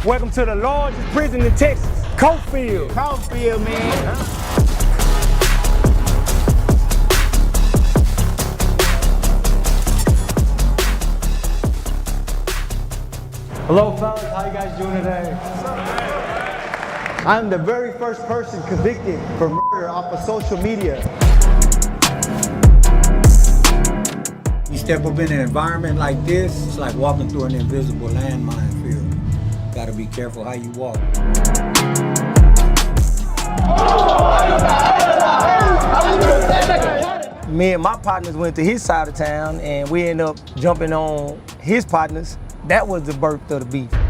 Welcome to the largest prison in Texas, Cofield. Cofield, man. Hello, fellas. How you guys doing today? I'm the very first person convicted for murder off of social media. You step up in an environment like this, it's like walking through an invisible landmine field. Gotta be careful how you walk. Me and my partners went to his side of town and we ended up jumping on his partners. That was the birth of the beef.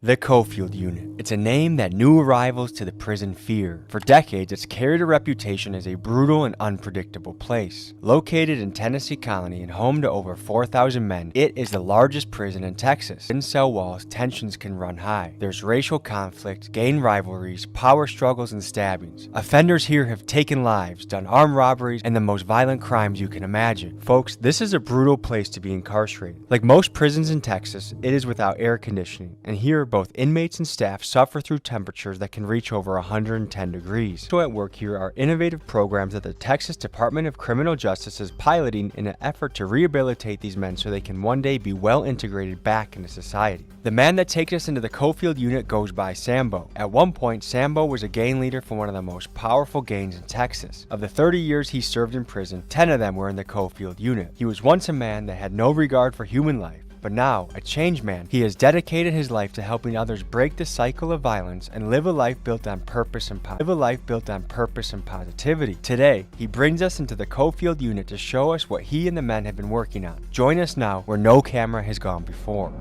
The Cofield Unit. It's a name that new arrivals to the prison fear. For decades, it's carried a reputation as a brutal and unpredictable place. Located in Tennessee Colony and home to over 4,000 men, it is the largest prison in Texas. In cell walls, tensions can run high. There's racial conflict, gang rivalries, power struggles, and stabbings. Offenders here have taken lives, done armed robberies, and the most violent crimes you can imagine. Folks, this is a brutal place to be incarcerated. Like most prisons in Texas, it is without air conditioning, and here both inmates and staff suffer through temperatures that can reach over 110 degrees. So at work here are innovative programs that the Texas Department of Criminal Justice is piloting in an effort to rehabilitate these men so they can one day be well integrated back into society. The man that takes us into the Cofield Unit goes by Sambo. At one point, Sambo was a gang leader for one of the most powerful gangs in Texas. Of the 30 years he served in prison, 10 of them were in the Cofield Unit. He was once a man that had no regard for human life. But now, a changed man, he has dedicated his life to helping others break the cycle of violence and live a life built on purpose and positivity. Today, he brings us into the Cofield Unit to show us what he and the men have been working on. Join us now where no camera has gone before.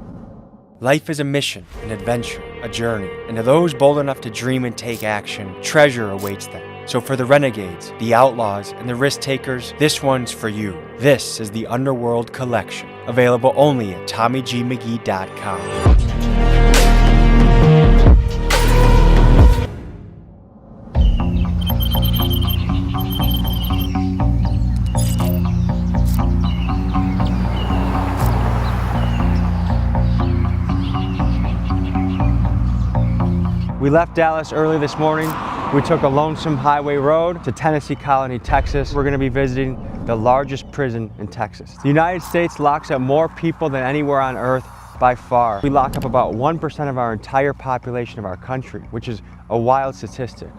Life is a mission, an adventure, a journey, and to those bold enough to dream and take action, treasure awaits them. So for the renegades, the outlaws, and the risk takers, this one's for you. This is the Underworld Collection, available only at TommyGMcGee.com. We left Dallas early this morning. We took a lonesome highway road to Tennessee Colony, Texas. We're going to be visiting the largest prison in Texas. The United States locks up more people than anywhere on earth by far. We lock up about 1% of our entire population of our country, which is a wild statistic.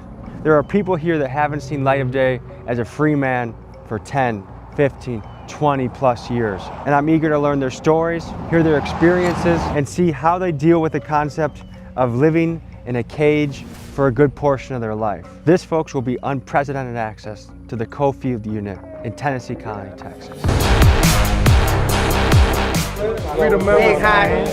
There are people here that haven't seen light of day as a free man for 10, 15, 20 plus years. And I'm eager to learn their stories, hear their experiences, and see how they deal with the concept of living in a cage for a good portion of their life. This, folks, will be unprecedented access to the Cofield Unit in Tennessee Colony, Texas. Freedom Big hi.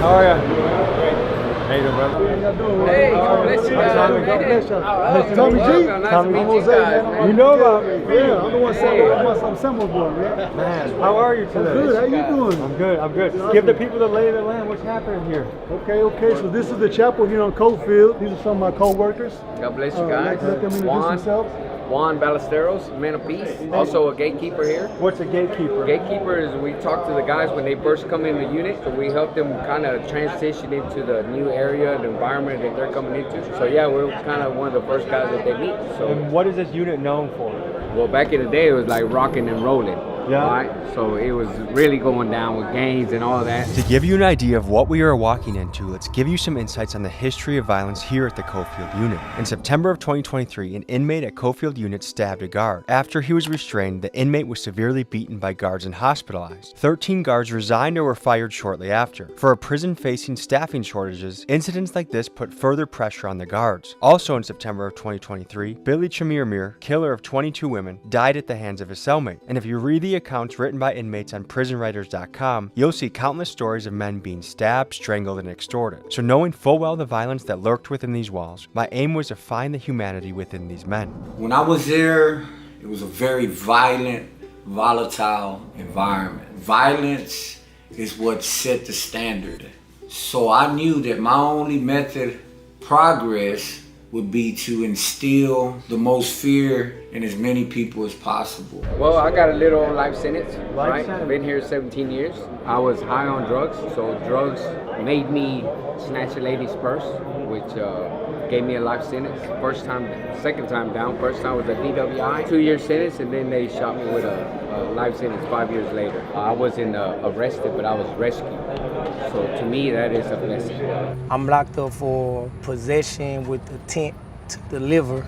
How are you? How you doing, brother? Hey, God bless you guys. God bless you. Tommy G. Tommy Jose, You know about me? Yeah, I'm the one I'm Sambo's boy, man. Man, how are you today? Good, how you doing? I'm good. Give the people the lay of the land. What's happening here? Okay, so this is the chapel here on Cofield. These are some of my co-workers. God bless you I'd guys. like to let them introduce themselves. Juan Ballesteros, man of peace, also a gatekeeper here. What's a gatekeeper? Gatekeeper is we talk to the guys when they first come in the unit, so we help them kind of transition into the new area and environment that they're coming into. So yeah, we're kind of one of the first guys that they meet. So And what is this unit known for? well, back in the day, it was like rocking and rolling. Yeah. Right? So it was really going down with gangs and all that. To give you an idea of what we are walking into, let's give you some insights on the history of violence here at the Cofield Unit. In September of 2023, an inmate at Cofield Unit stabbed a guard. After he was restrained, the inmate was severely beaten by guards and hospitalized. 13 guards resigned or were fired shortly after. For a prison facing staffing shortages, incidents like this put further pressure on the guards. Also in September of 2023, Billy Chamirmir, killer of 22 women, died at the hands of his cellmate. And if you read the accounts written by inmates on prisonwriters.com, you'll see countless stories of men being stabbed, strangled, and extorted. So knowing full well the violence that lurked within these walls, my aim was to find the humanity within these men. When I was there, it was a very violent, volatile environment. Violence is what set the standard. So I knew that my only method of progress would be to instill the most fear in as many people as possible. Well, I got a little life sentence, right? Been here 17 years. I was high on drugs, so drugs made me snatch a lady's purse, which gave me a life sentence. Second time down. First time was a DWI, 2-year sentence, and then they shot me with a life sentence 5 years later. I wasn't arrested, but I was rescued. So to me, that is a blessing. I'm locked up for possession with intent to deliver,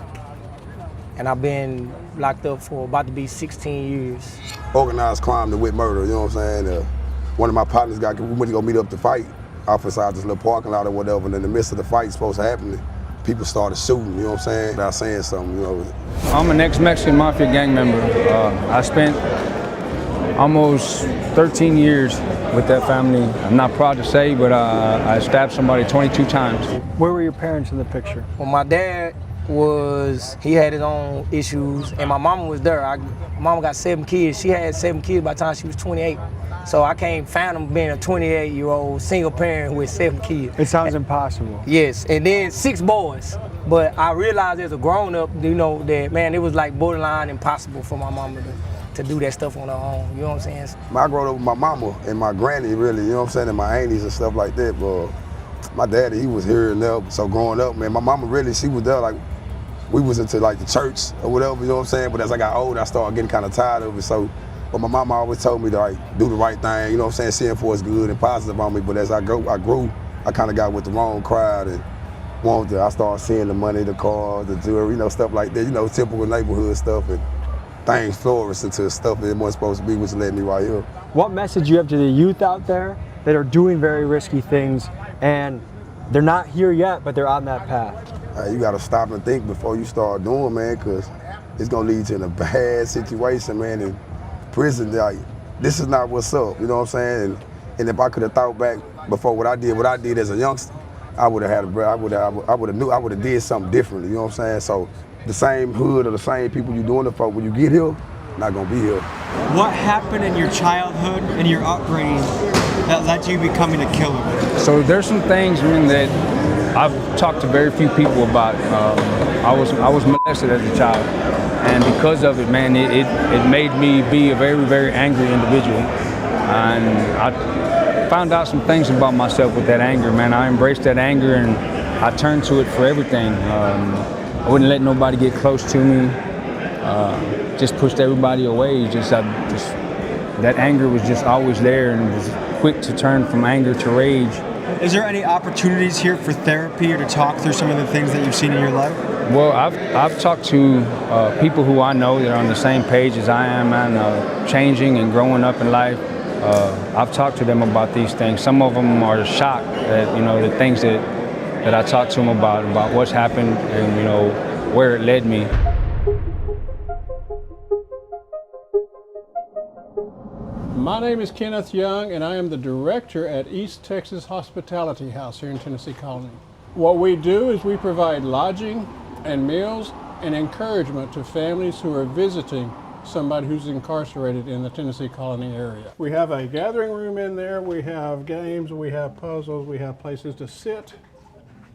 and I've been locked up for about to be 16 years. Organized crime to with murder, you know what I'm saying? One of my partners we went to go meet up to fight off inside this little parking lot or whatever, and in the midst of the fight supposed to happen, people started shooting, you know what I'm saying? Without saying something, you know. I'm an ex-Mexican Mafia gang member. I spent almost 13 years with that family. I'm not proud to say, but I stabbed somebody 22 times. Where were your parents in the picture? Well, my dad he had his own issues, and my mama was there. My mama got 7 kids. She had 7 kids by the time she was 28. So I can't fathom being a 28-year-old single parent with 7 kids. It sounds impossible. Yes, and then 6 boys. But I realized as a grown-up, you know, that, man, it was like borderline impossible for my mama to do that stuff on her own, you know what I'm saying? I grew up with my mama and my granny, really, you know what I'm saying, and my aunties and stuff like that, but my daddy, he was here and there. So growing up, man, my mama really, she was there, like, we was into like the church or whatever, you know what I'm saying, but as I got older, I started getting kind of tired of it, so, but my mama always told me to like, do the right thing, you know what I'm saying, seeing for it's good and positive on me, but as I grew, I kind of got with the wrong crowd and I started seeing the money, the cars, the jewelry, you know, stuff like that, you know, typical neighborhood stuff, and things flourished into stuff that it wasn't supposed to be, which led me right here. What message you have to the youth out there that are doing very risky things and they're not here yet, but they're on that path? You gotta stop and think before you start doing, man, because it's gonna lead you in a bad situation, man. In prison, like, this is not what's up, you know what I'm saying? And if I could have thought back before what I did as a youngster, I would have did something differently, you know what I'm saying? So the same hood or the same people you doing it for, when you get here, not gonna be here. What happened in your childhood and your upbringing that led to you becoming a killer? So there's some things, man, that I've talked to very few people about. I was molested as a child, and because of it, man, it made me be a very, very angry individual. And I found out some things about myself with that anger, man. I embraced that anger and I turned to it for everything. I wouldn't let nobody get close to me. Just pushed everybody away. That anger was just always there, and was quick to turn from anger to rage. Is there any opportunities here for therapy or to talk through some of the things that you've seen in your life? Well, I've talked to people who I know that are on the same page as I am, and changing and growing up in life. I've talked to them about these things. Some of them are shocked at, you know, the things that I talked to them about what's happened and, you know, where it led me. My name is Kenneth Young, and I am the director at East Texas Hospitality House here in Tennessee Colony. What we do is we provide lodging and meals and encouragement to families who are visiting somebody who's incarcerated in the Tennessee Colony area. We have a gathering room in there, we have games, we have puzzles, we have places to sit,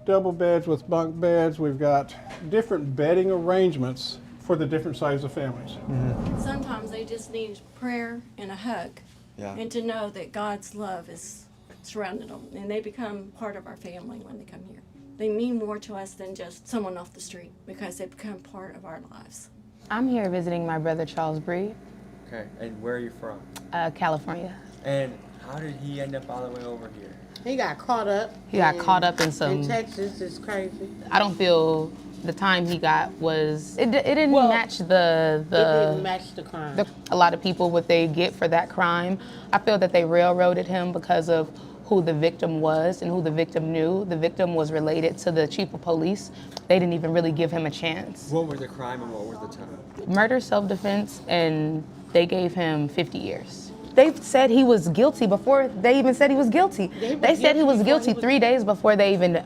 double beds with bunk beds, we've got different bedding arrangements for the different sizes of families. Mm-hmm. Sometimes they just need prayer and a hug, and to know that God's love is surrounding them, and they become part of our family when they come here. They mean more to us than just someone off the street because they become part of our lives. I'm here visiting my brother Charles Bree. Okay, and where are you from? California. And how did he end up all the way over here? He got caught up. He got caught up in some... In Texas, it's crazy. I don't feel the time he got was... It didn't match the... It didn't match the crime. A lot of people, what they get for that crime, I feel that they railroaded him because of who the victim was and who the victim knew. The victim was related to the chief of police. They didn't even really give him a chance. What was the crime and what was the time? Murder, self-defense, and they gave him 50 years. They said he was guilty before they even said he was guilty. They said he was guilty 3 days before they even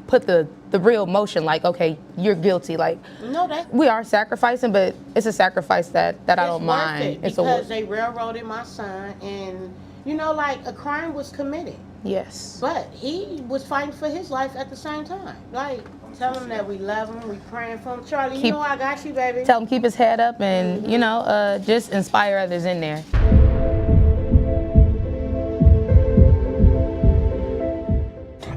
put the real motion, like, okay, you're guilty. Like, no, we are sacrificing, but it's a sacrifice that I don't mind. It's because they railroaded my son, and You know, like a crime was committed. Yes. But he was fighting for his life at the same time. Like, tell him that we love him, we praying for him. Charlie, you know I got you, baby. Tell him keep his head up and, you know, just inspire others in there.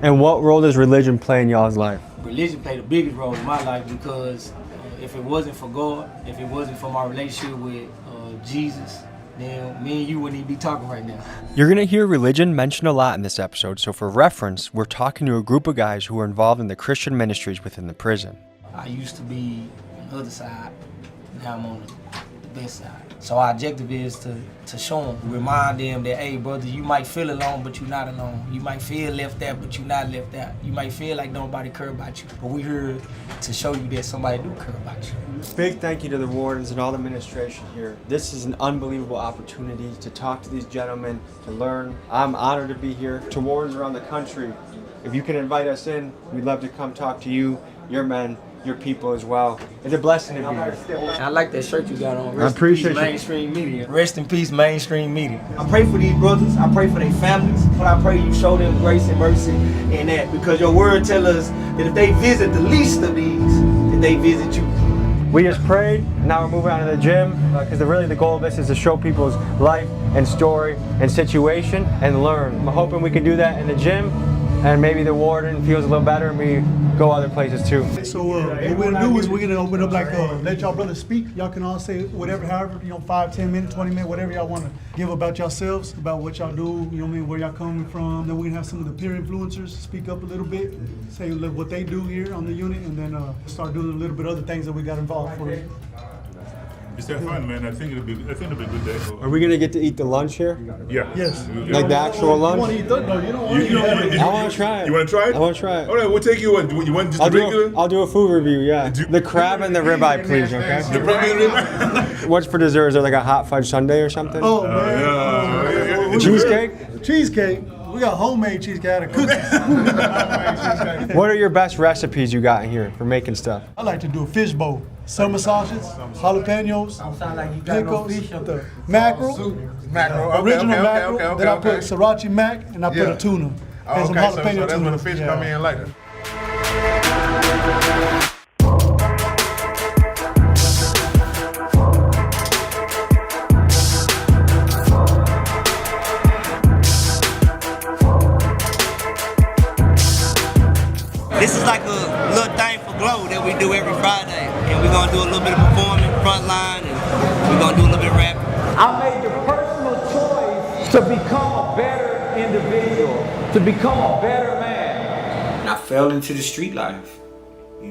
And what role does religion play in y'all's life? Religion played the biggest role in my life because if it wasn't for God, if it wasn't for my relationship with Jesus, then me and you wouldn't even be talking right now. You're going to hear religion mentioned a lot in this episode, so for reference, we're talking to a group of guys who are involved in the Christian ministries within the prison. I used to be on the other side, now I'm on the best side. So our objective is to show them, remind them that, hey brother, you might feel alone, but you're not alone. You might feel left out, but you're not left out. You might feel like nobody care about you, but we're here to show you that somebody do care about you. Big thank you to the wardens and all the administration here. This is an unbelievable opportunity to talk to these gentlemen, to learn. I'm honored to be here. To wardens around the country, if you can invite us in, we'd love to come talk to you, your men, your people as well. It's a blessing to be here. I like that shirt you got on. I appreciate you. Mainstream media. Rest in peace, mainstream media. I pray for these brothers. I pray for their families. But I pray you show them grace and mercy in that, because your word tells us that if they visit the least of these, that they visit you. We just prayed, and now we're moving on to the gym, because really the goal of this is to show people's life and story and situation and learn. I'm hoping we can do that in the gym, and maybe the warden feels a little better and we go other places too. So what we're gonna do is we're gonna open up like let y'all brothers speak. Y'all can all say whatever, however, 5, 10 minutes, 20 minutes, whatever y'all wanna give about yourselves, about what y'all do, where y'all coming from. Then we're gonna have some of the peer influencers speak up a little bit, say what they do here on the unit, and then start doing a little bit of other things that we got involved for. It's that fun, man. I think it'll be a good day. Are we gonna get to eat the lunch here? Yeah. Yes. Like the actual lunch? You wanna eat that? No, you don't wanna eat that. I wanna try it. You wanna try it? I wanna try it. All right, we'll take you on. You want just the regular? I'll do a food review, yeah. The crab and the ribeye, please, okay? The crab and the ribeye? What's for dessert? Is there like a hot fudge sundae or something? Oh, man. Yeah. Cheesecake? Cheesecake. We got homemade cheesecake out of cookies. What are your best recipes you got in here for making stuff? I like to do a fish bowl. Summer sausages, jalapenos, pickles, the mackerel, original mackerel. Then I put sriracha mac and I put a tuna. And some jalapeno so that's tuna. when the fish come in later. This is like a little thing for Glow that we do every Friday. And we're gonna do a little bit of performing, front line, and we're gonna do a little bit of rap. I made the personal choice to become a better individual, to become a better man. And I fell into the street life.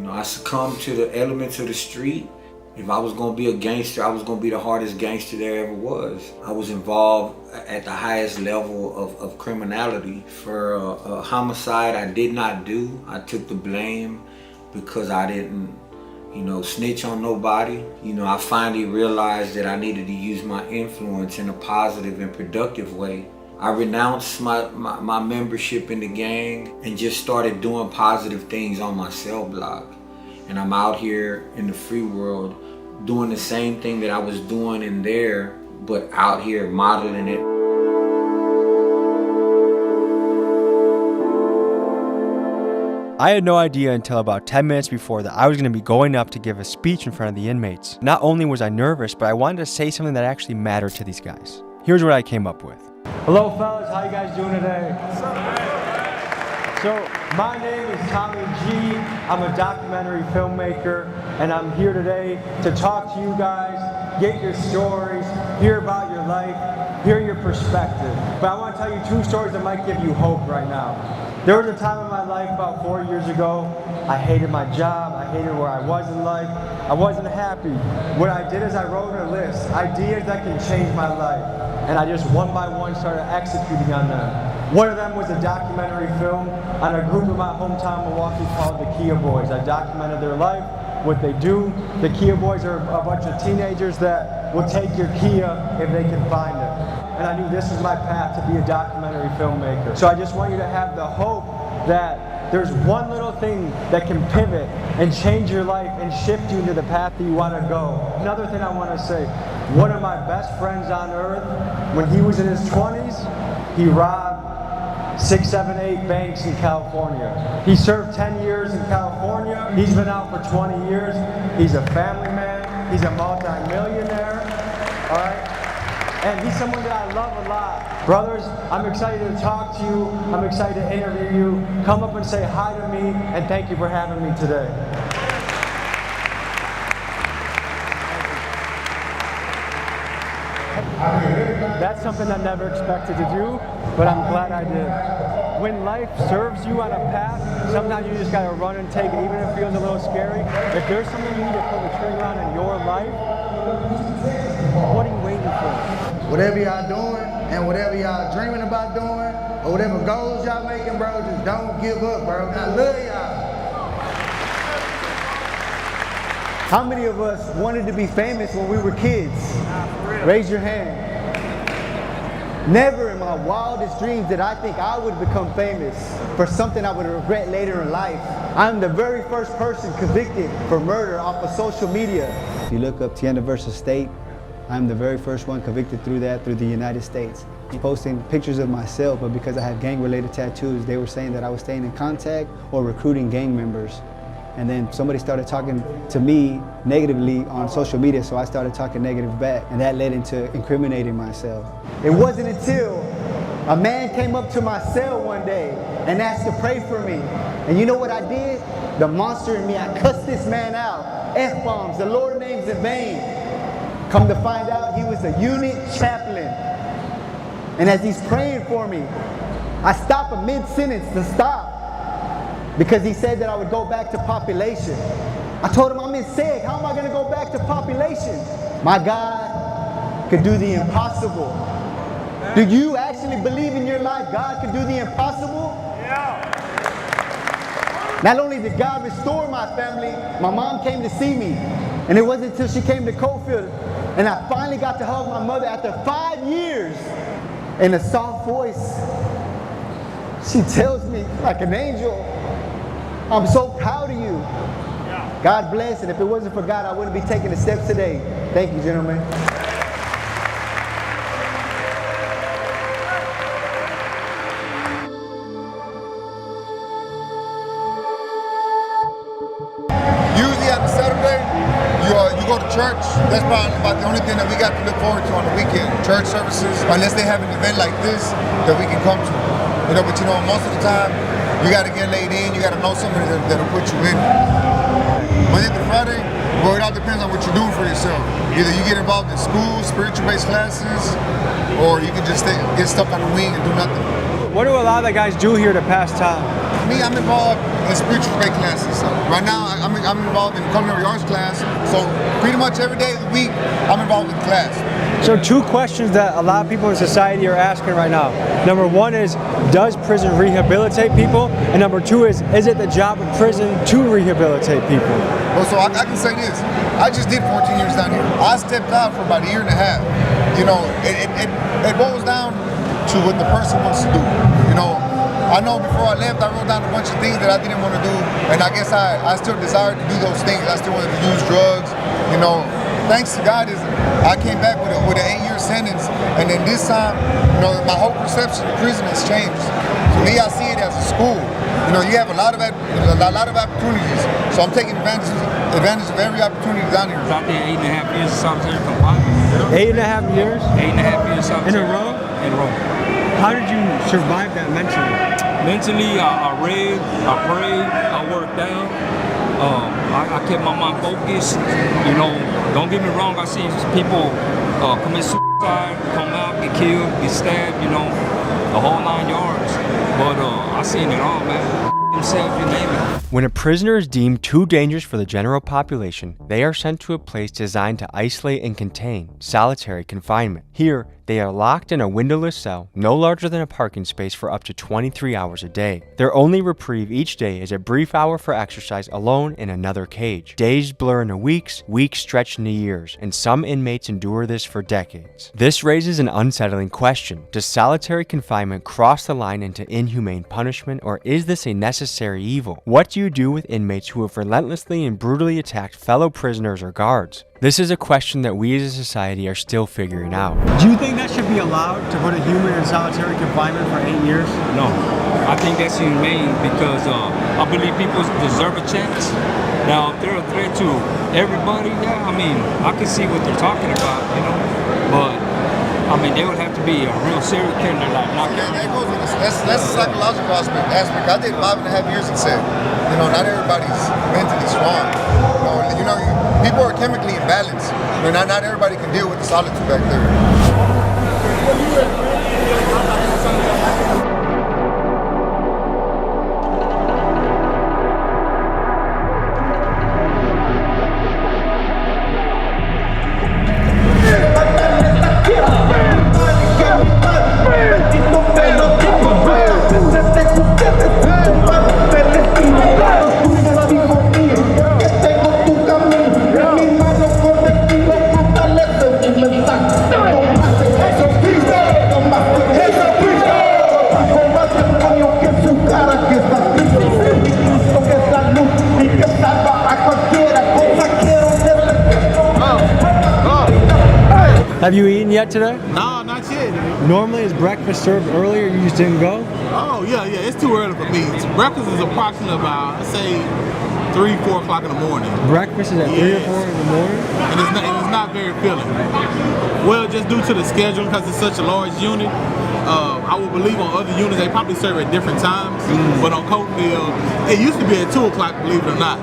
I succumbed to the elements of the street. If I was gonna be a gangster, I was gonna be the hardest gangster there ever was. I was involved at the highest level of criminality. For a homicide I did not do, I took the blame because I didn't, snitch on nobody. I finally realized that I needed to use my influence in a positive and productive way. I renounced my membership in the gang and just started doing positive things on my cell block. And I'm out here in the free world doing the same thing that I was doing in there, but out here modeling it. I had no idea until about 10 minutes before that I was going to be going up to give a speech in front of the inmates. Not only was I nervous, but I wanted to say something that actually mattered to these guys. Here's what I came up with. Hello fellas, how you guys doing today? So, my name is Tommy G. I'm a documentary filmmaker, and I'm here today to talk to you guys, get your stories, hear about your life, hear your perspective. But I want to tell you 2 stories that might give you hope right now. There was a time in my life about 4 years ago, I hated my job, I hated where I was in life, I wasn't happy. What I did is I wrote a list, ideas that can change my life, and I just one by one started executing on them. One of them was a documentary film on a group in my hometown, Milwaukee, called the Kia Boys. I documented their life, what they do. The Kia Boys are a bunch of teenagers that will take your Kia if they can find it. And I knew this is my path to be a documentary filmmaker. So I just want you to have the hope that there's one little thing that can pivot and change your life and shift you into the path that you want to go. Another thing I want to say, One of my best friends on earth, when he was in his 20s, he robbed 6, 7, 8 banks in California. He served 10 years in California. He's been out for 20 years. He's a family man. He's a multi-millionaire. All right? And he's someone that I love a lot. Brothers, I'm excited to talk to you. I'm excited to interview you. Come up and say hi to me, and thank you for having me today. That's something I never expected to do, but I'm glad I did. When life serves you on a path, sometimes you just gotta run and take it, even if it feels a little scary. If there's something you need to pull the trigger on in your life, what are you waiting for? Whatever y'all doing and whatever y'all dreaming about doing or whatever goals y'all making, bro, just don't give up, bro. I love y'all. How many of us wanted to be famous when we were kids? Raise your hand. Never in my wildest dreams did I think I would become famous for something I would regret later in life. I'm the very first person convicted for murder off of social media. If you look up Tienda versus State, I'm the very first one convicted through the United States. Posting pictures of myself, but because I had gang-related tattoos, they were saying that I was staying in contact or recruiting gang members. And then somebody started talking to me negatively on social media, so I started talking negative back, and that led into incriminating myself. It wasn't until a man came up to my cell one day and asked to pray for me. And you know what I did? The monster in me, I cussed this man out. F-bombs, the Lord names in vain. Come to find out, he was a unit chaplain. And as he's praying for me, I stop a mid-sentence to stop because he said that I would go back to population. I told him I'm in SEG, how am I gonna go back to population? My God could do the impossible. Do you actually believe in your life God could do the impossible? Yeah. Not only did God restore my family, my mom came to see me. And it wasn't until she came to Cofield and I finally got to hug my mother after 5 years. In a soft voice, she tells me like an angel, I'm so proud of you. God bless, and if it wasn't for God, I wouldn't be taking the steps today. Thank you, gentlemen. Usually on Saturday, you go to church. That's probably about the only thing that we got to look forward to on the weekend. Church services, unless they have an event like this that we can come to. But most of the time, you got to get laid in. You got to know somebody that'll put you in. Monday through Friday, well, it all depends on what you're doing for yourself. Either you get involved in school, spiritual-based classes, or you can just get stuck on the wing and do nothing. What do a lot of the guys do here to pass time? Me, I'm involved in spiritual-based classes. So right now, I'm involved in culinary arts class. So pretty much every day of the week, I'm involved in class. So 2 questions that a lot of people in society are asking right now. Number 1 is, does prison rehabilitate people? And number 2 is it the job of prison to rehabilitate people? Well, so I can say this. I just did 14 years down here. I stepped out for about 1.5 years. It boils down to what the person wants to do. I know before I left, I wrote down a bunch of things that I didn't want to do, and I guess I still desired to do those things. I still wanted to use drugs. Thanks to God, I came back with an 8-year sentence, and then this time, my whole perception of prison has changed. To me, I see it as a school. You have a lot of opportunities, so I'm taking advantage of every opportunity down here. Out there 8.5 years of solitary confinement. 8.5 years? 8.5 years solitary. In a row? In a row. How did you survive that mentally? Mentally, I read, I prayed, I worked out. I kept my mind focused. Don't get me wrong, I see people commit suicide, come out, get killed, get stabbed, the whole 9 yards. But I seen it all, man. Himself, you name it. When a prisoner is deemed too dangerous for the general population, they are sent to a place designed to isolate and contain, solitary confinement. Here, they are locked in a windowless cell, no larger than a parking space, for up to 23 hours a day. Their only reprieve each day is a brief hour for exercise alone in another cage. Days blur into weeks, weeks stretch into years, and some inmates endure this for decades. This raises an unsettling question. Does solitary confinement cross the line into inhumane punishment, or is this a necessary unnecessary evil. What do you do with inmates who have relentlessly and brutally attacked fellow prisoners or guards? This is a question that we as a society are still figuring out. Do you think that should be allowed to put a human in solitary confinement for 8 years? No, I think that's humane because I believe people deserve a chance. Now, if they're a threat to everybody, yeah, I mean, I can see what they're talking about, you know, but I mean, they would have to be a real serial killer, like knock That's a psychological aspect. I did 5.5 years in SEC. You know, not everybody's mentally strong. You know, people are chemically imbalanced. You know, not everybody can deal with the solitude back there. Have you eaten yet today? No, not yet. Normally, is breakfast served earlier? You just didn't go? Oh, yeah, it's too early for me. Breakfast is approximately about, let's say, 3, 4 o'clock in the morning. Breakfast is at 3 or 4 in the morning? And it's not very filling. Well, just due to the schedule, because it's such a large unit, I would believe on other units, they probably serve at different times. But on Coatesville, it used to be at 2 o'clock, believe it or not.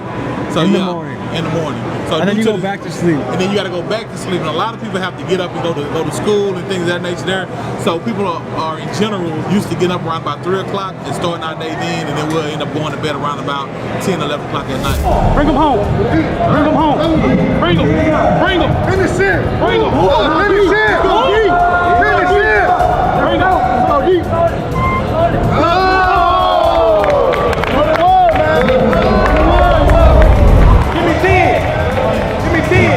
So in the morning. In the morning. So and then you go back to sleep. And then you got to go back to sleep. And a lot of people have to get up and go to school and things of that nature there. So people are in general used to get up around about 3 o'clock and starting our day then, and then we'll end up going to bed around about 10, 11 o'clock at night. Bring them home. Bring them home. Bring them. Bring them. Finish it. Bring them. Finish it. Go deep. Finish it. Bring them. Go deep.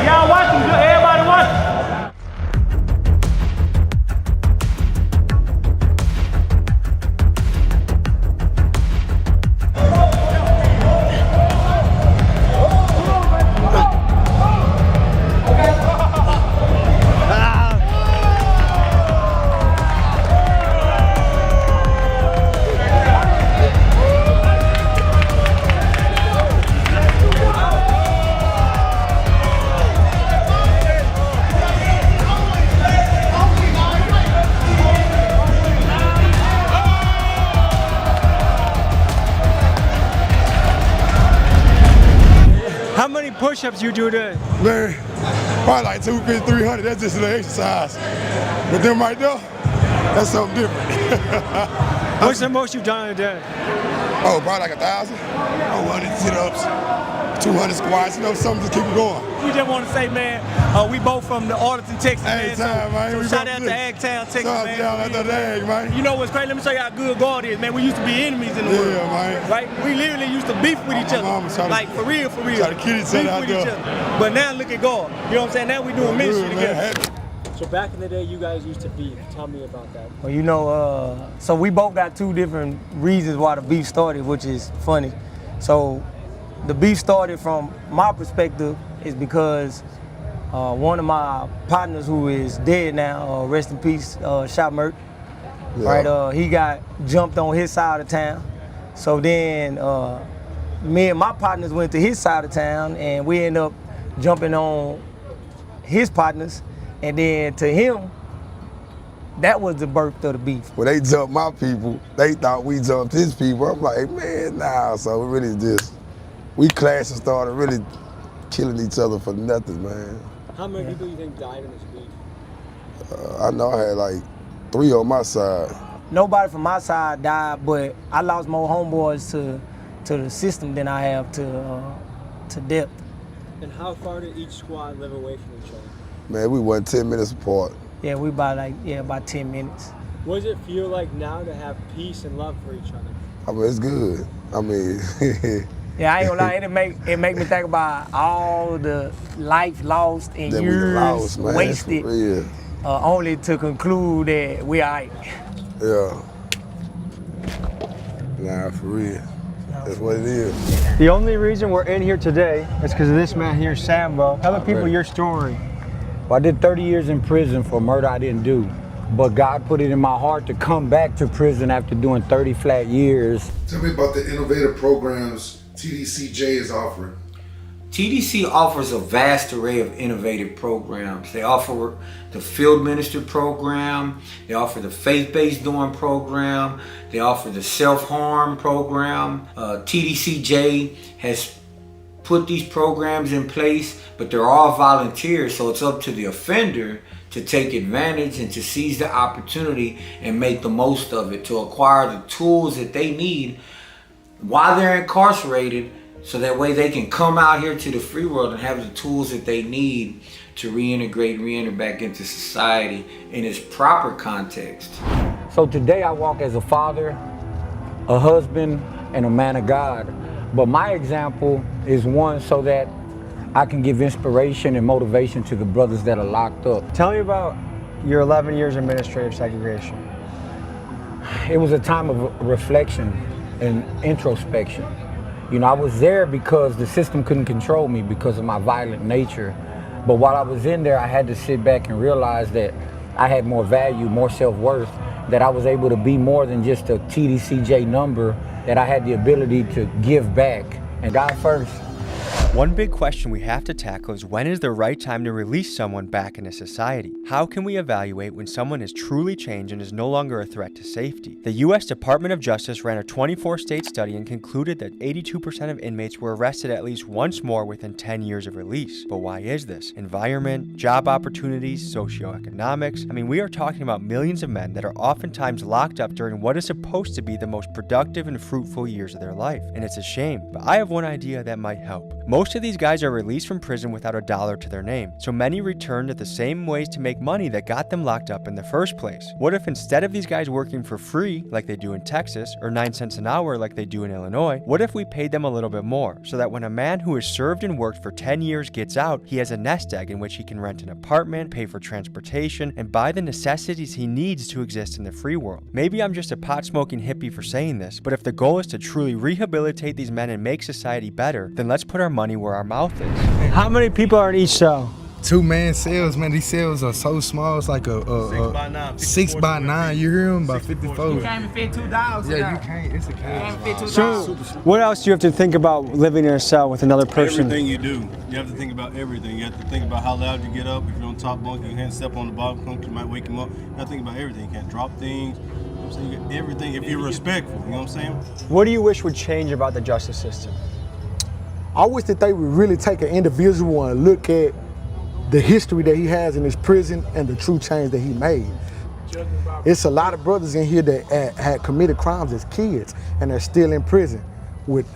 Y'all watching? Everybody watching? How many push-ups you do today? Man, probably like 250, 300. That's just an exercise. But them right there, that's something different. What's the most you've done in a day? Oh, probably like 1,000. 100 sit-ups, 200 squats, you know, something to keep it going. We just want to say, man, we both from the Arlington, Texas, man. So shout out to Agtown, Texas, man. You know what's crazy? Let me show you how good God is, man. We used to be enemies in the world. Yeah, man. Right? We literally used to beef with each other. Like, for real. Try to kill each other out there. But now look at God. You know what I'm saying? Now we doing ministry together. So back in the day, you guys used to beef. Tell me about that. Well, you know, so we both got 2 different reasons why the beef started, which is funny. So the beef started from my perspective is because one of my partners who is dead now, rest in peace, Shot Merck, right? He got jumped on his side of town. So then me and my partners went to his side of town and we ended up jumping on his partners. And then to him, that was the birth of the beef. When they jumped my people, they thought we jumped his people. I'm like, man, nah. So we really just, we clashed and started really killing each other for nothing, man. How many people do you think died in this beef? I know I had like 3 on my side. Nobody from my side died, but I lost more homeboys to the system than I have to death. And how far did each squad live away from each other? Man, we went 10 minutes apart. Yeah, we about 10 minutes. What does it feel like now to have peace and love for each other? I mean, it's good. I mean, yeah, I ain't gonna lie, it make me think about all the life lost and years wasted, only to conclude that we all right. Yeah. Nah, for real. That's what it is. The only reason we're in here today is because of this man here, Sambo. Tell the people your story. Well, I did 30 years in prison for murder I didn't do. But God put it in my heart to come back to prison after doing 30 flat years. Tell me about the innovative programs TDCJ is offering. TDC offers a vast array of innovative programs. They offer the Field Minister program, they offer the Faith-Based Dorm program, they offer the Self-Harm program. TDCJ has put these programs in place, but they're all volunteers, so it's up to the offender to take advantage and to seize the opportunity and make the most of it, to acquire the tools that they need while they're incarcerated, so that way they can come out here to the free world and have the tools that they need to reenter back into society in its proper context. So today I walk as a father, a husband, and a man of God. But my example is one so that I can give inspiration and motivation to the brothers that are locked up. Tell me about your 11 years of administrative segregation. It was a time of reflection and introspection. You know, I was there because the system couldn't control me because of my violent nature. But while I was in there, I had to sit back and realize that I had more value, more self-worth, that I was able to be more than just a TDCJ number, that I had the ability to give back. And God first. One big question we have to tackle is, when is the right time to release someone back into society? How can we evaluate when someone has truly changed and is no longer a threat to safety? The U.S. Department of Justice ran a 24-state study and concluded that 82% of inmates were arrested at least once more within 10 years of release. But why is this? Environment, job opportunities, socioeconomics. I mean, we are talking about millions of men that are oftentimes locked up during what is supposed to be the most productive and fruitful years of their life. And it's a shame, but I have one idea that might help. Most of these guys are released from prison without a dollar to their name, so many return to the same ways to make money that got them locked up in the first place. What if instead of these guys working for free, like they do in Texas, or 9 cents an hour like they do in Illinois, what if we paid them a little bit more, so that when a man who has served and worked for 10 years gets out, he has a nest egg in which he can rent an apartment, pay for transportation, and buy the necessities he needs to exist in the free world. Maybe I'm just a pot-smoking hippie for saying this, but if the goal is to truly rehabilitate these men and make society better, then let's put our money where our mouth is. How many people are in each cell? 2-man cells, man. These cells are so small. It's like a 6 by 9. You hear them? About 54. You can't even fit 2 dogs. Yeah, you can't. It's a cage. So, what else do you have to think about living in a cell with another person? Everything you do. You have to think about everything. You have to think about how loud you get up. If you're on top bunk, you can't step on the bottom bunk, you might wake him up. You have to think about everything. You can't drop things. You know what I'm saying? You got everything if you're respectful. You know what I'm saying? What do you wish would change about the justice system? I wish that they would really take an individual and look at the history that he has in his prison and the true change that he made. It's a lot of brothers in here that had committed crimes as kids and they're still in prison with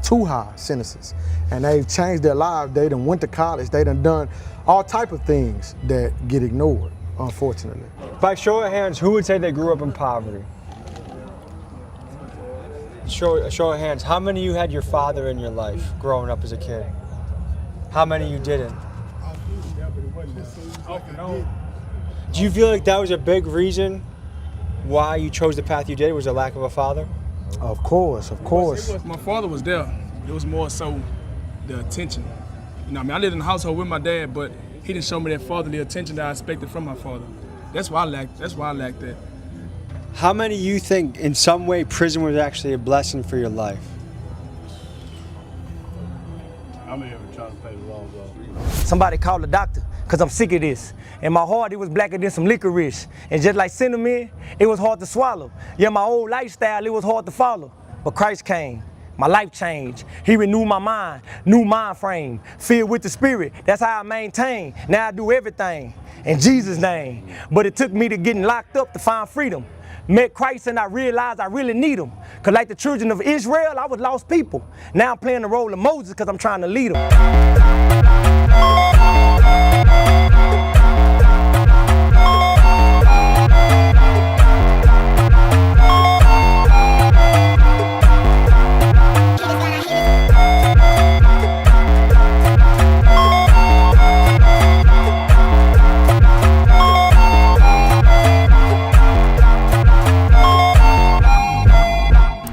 too high sentences. And they've changed their lives. They done went to college. They done all type of things that get ignored, unfortunately. By show of hands, who would say they grew up in poverty? Show of hands, how many of you had your father in your life growing up as a kid? How many of you didn't? Do you feel like that was a big reason why you chose the path you did, was a lack of a father? Of course, of course. My father was there. It was more so the attention. You know, I mean, I lived in a household with my dad, but he didn't show me that fatherly attention that I expected from my father. That's why I lacked that. How many of you think in some way prison was actually a blessing for your life? I'm ever trying to pay the wrong bro. Somebody called the doctor, because I'm sick of this. In my heart, it was blacker than some licorice. And just like cinnamon, it was hard to swallow. Yeah, my old lifestyle, it was hard to follow. But Christ came. My life changed. He renewed my mind, new mind frame, filled with the Spirit. That's how I maintain. Now I do everything in Jesus' name. But it took me to getting locked up to find freedom. Met Christ and I realized I really need him. Because like the children of Israel, I was lost people. Now I'm playing the role of Moses because I'm trying to lead them.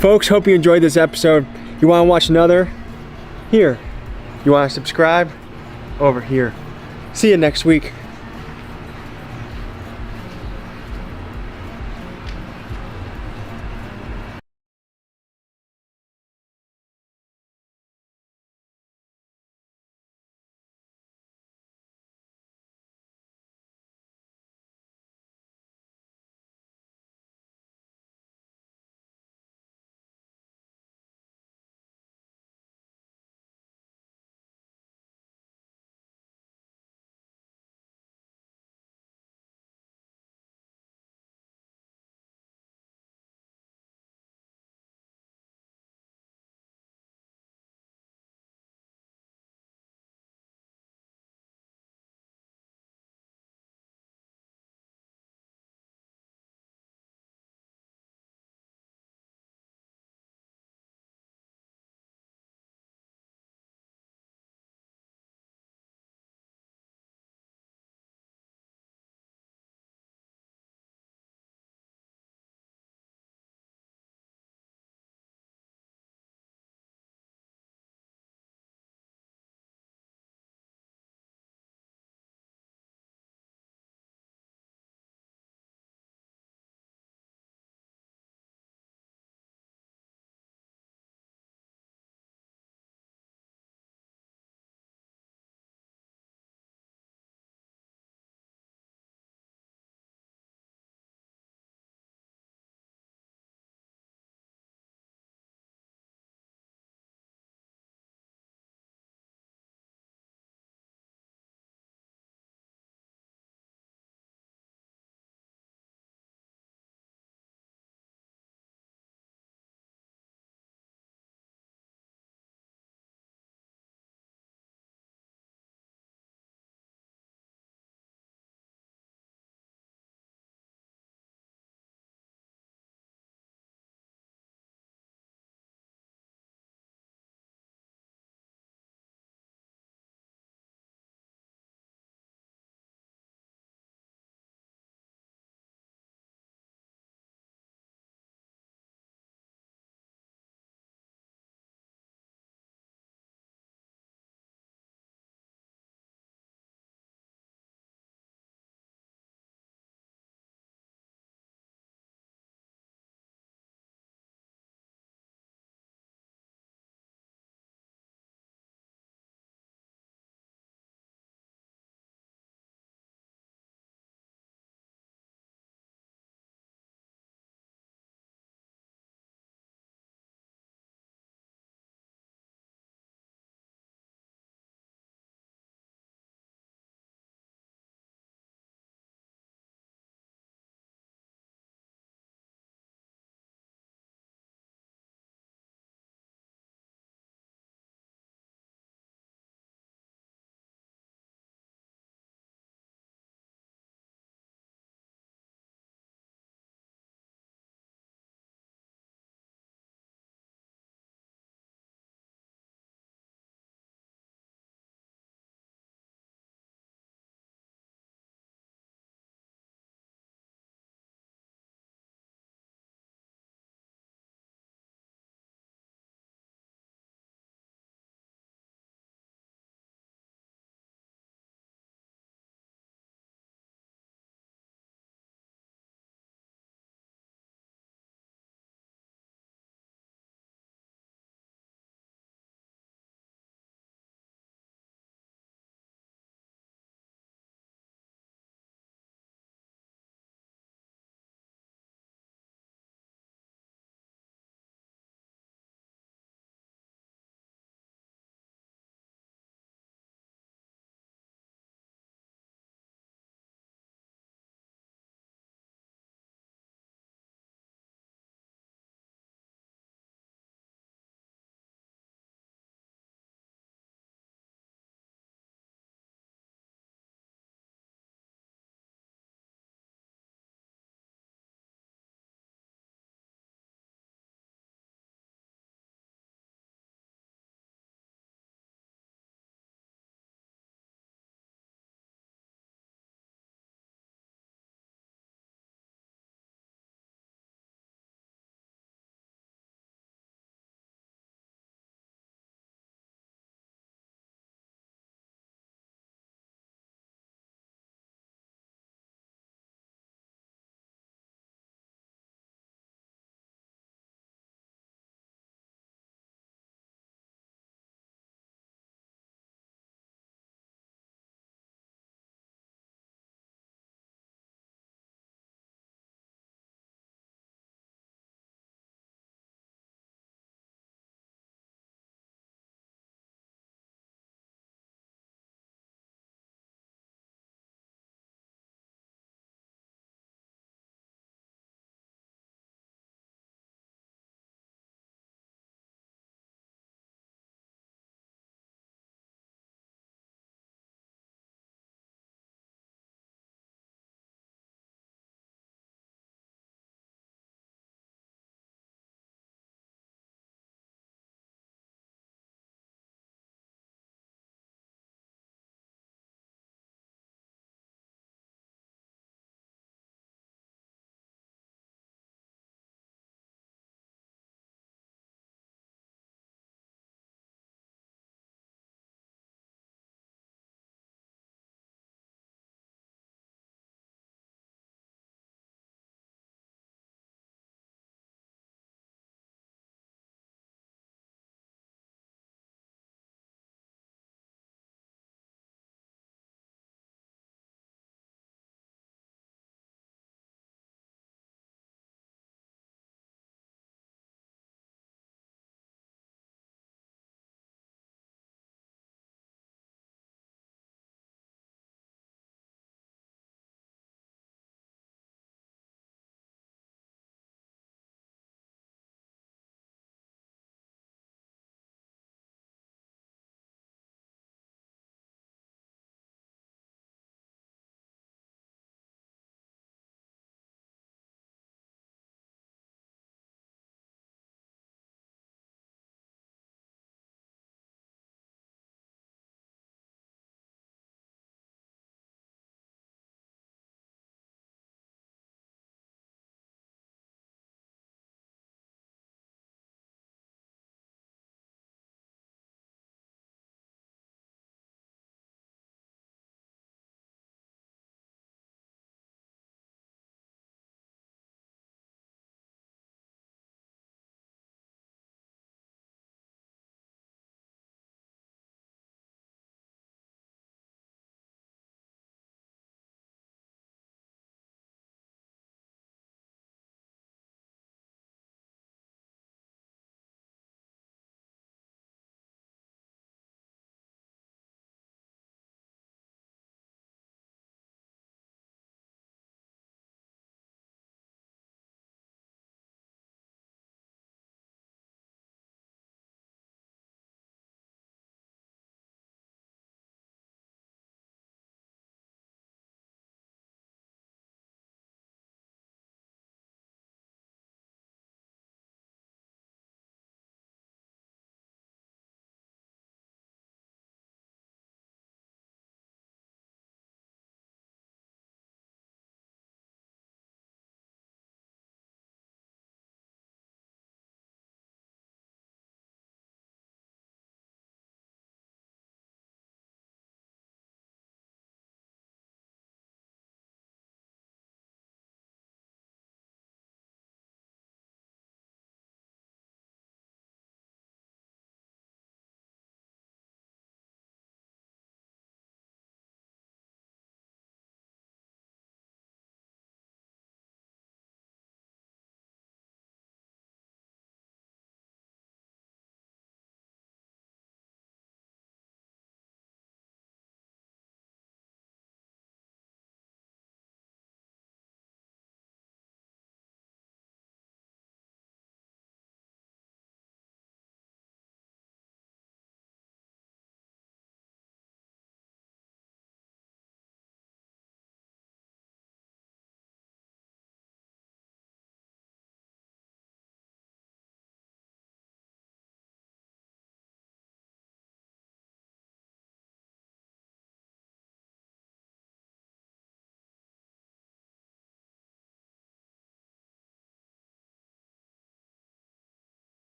Folks, hope you enjoyed this episode. You want to watch another? Here. You want to subscribe? Over here. See you next week.